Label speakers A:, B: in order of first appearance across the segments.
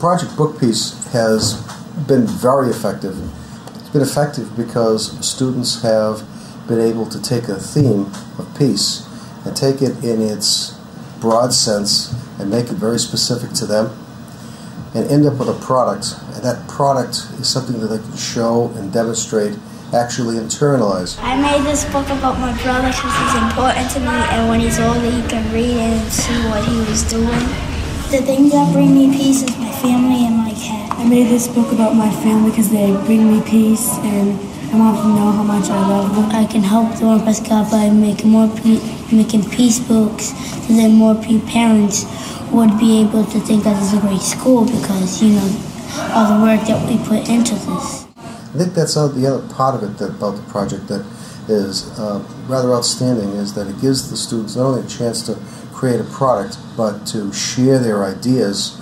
A: Project Book Peace has been very effective. It's been effective because students have been able to take a theme of peace and take it in its broad sense and make it very specific to them and end up with a product. And that product is something that they can show and demonstrate, actually internalize.
B: I made this book about my brother because he's important to me, and when he's older he can read it and see what he was doing. The things that bring me peace is my family and my cat.
C: I made this book about my family because they bring me peace, and I want them to know how much I love them.
B: I can help the One Press God by making peace books, so then more parents would be able to think that this is a great school because, you know, all the work that we put into this.
A: I think that's the other part of it about the project that is rather outstanding, is that it gives the students not only a chance to create a product, but to share their ideas.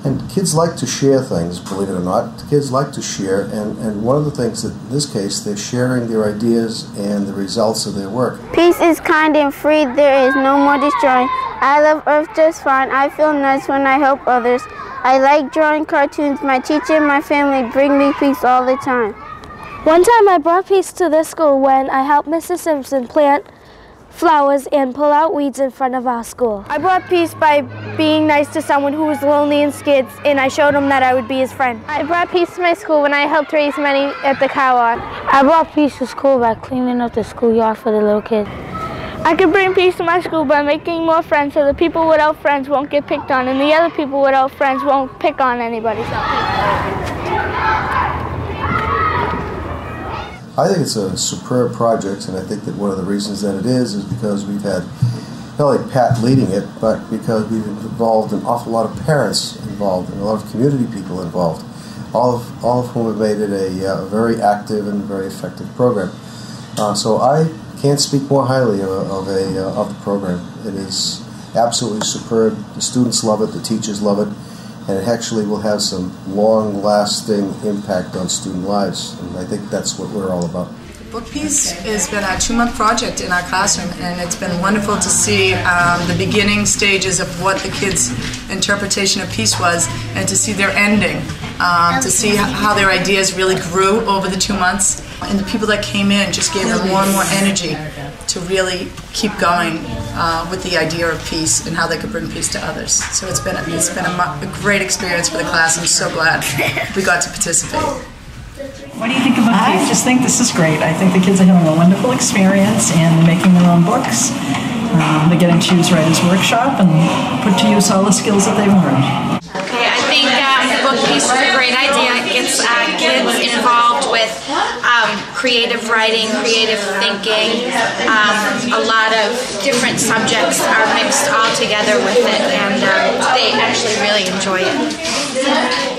A: And kids like to share things, believe it or not. Kids like to share, and one of the things that, in this case, they're sharing their ideas and the results of their work.
D: Peace is kind and free, there is no more destroying. I love Earth just fine, I feel nice when I help others. I like drawing cartoons, my teacher and my family bring me peace all the time.
E: One time I brought peace to this school when I helped Mrs. Simpson plant flowers and pull out weeds in front of our school. I brought peace by being nice to someone who was lonely and scared, and I showed him that I would be his friend. I brought peace to my school when I helped raise money at the car lot. I brought peace to school by cleaning up the schoolyard for the little kids. I could bring peace to my school by making more friends so the people without friends won't get picked on and the other people without friends won't pick on anybody.
A: I think it's a superb project, and I think that one of the reasons that it is because we've had not only Pat leading it, but because we've involved an awful lot of parents involved and a lot of community people involved, all of whom have made it a very active and very effective program. So I can't speak more highly of the program. It is absolutely superb. The students love it, the teachers love it, and it actually will have some long-lasting impact on student lives, and I think that's what we're all about.
F: Book Peace has been a 2-month project in our classroom, and it's been wonderful to see the beginning stages of what the kids' interpretation of peace was, and to see their ending, to see how their ideas really grew over the 2 months, and the people that came in just gave them more and more energy to really keep going with the idea of peace and how they could bring peace to others. So it's been a great experience for the class. I'm so glad we got to participate.
G: What do you think about peace? I just think this is great. I think the kids are having a wonderful experience and making their own books. They're getting to use Writers Workshop and put to use all the skills that they've learned.
H: Okay, I think Book Peace is a great idea. It gets kids involved with creative writing, creative thinking. A lot of different subjects are mixed all together with it, and they actually really enjoy it.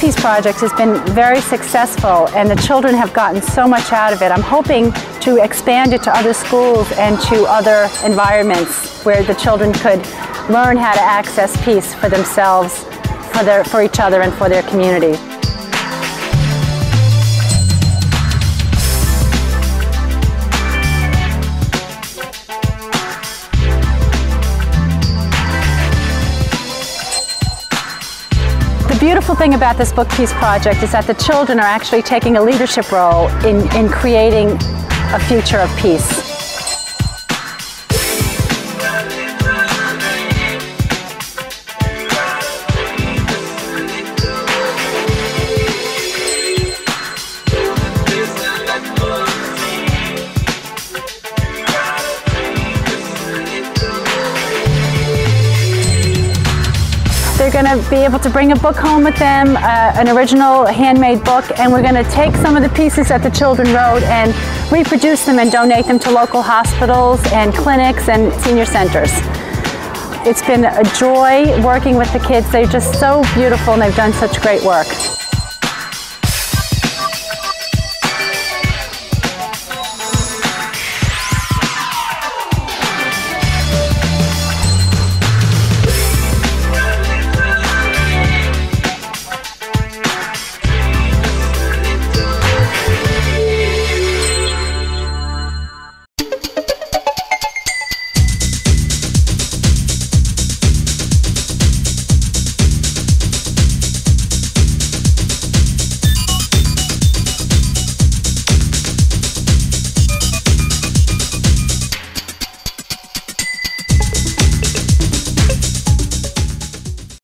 I: Peace Project has been very successful, and the children have gotten so much out of it. I'm hoping to expand it to other schools and to other environments where the children could learn how to access peace for themselves, for each other, and for their community. The beautiful thing about this Book Peace Project is that the children are actually taking a leadership role in creating a future of peace. They're going to be able to bring a book home with them, an original handmade book, and we're going to take some of the pieces that the children wrote and reproduce them and donate them to local hospitals and clinics and senior centers. It's been a joy working with the kids. They're just so beautiful and they've done such great work.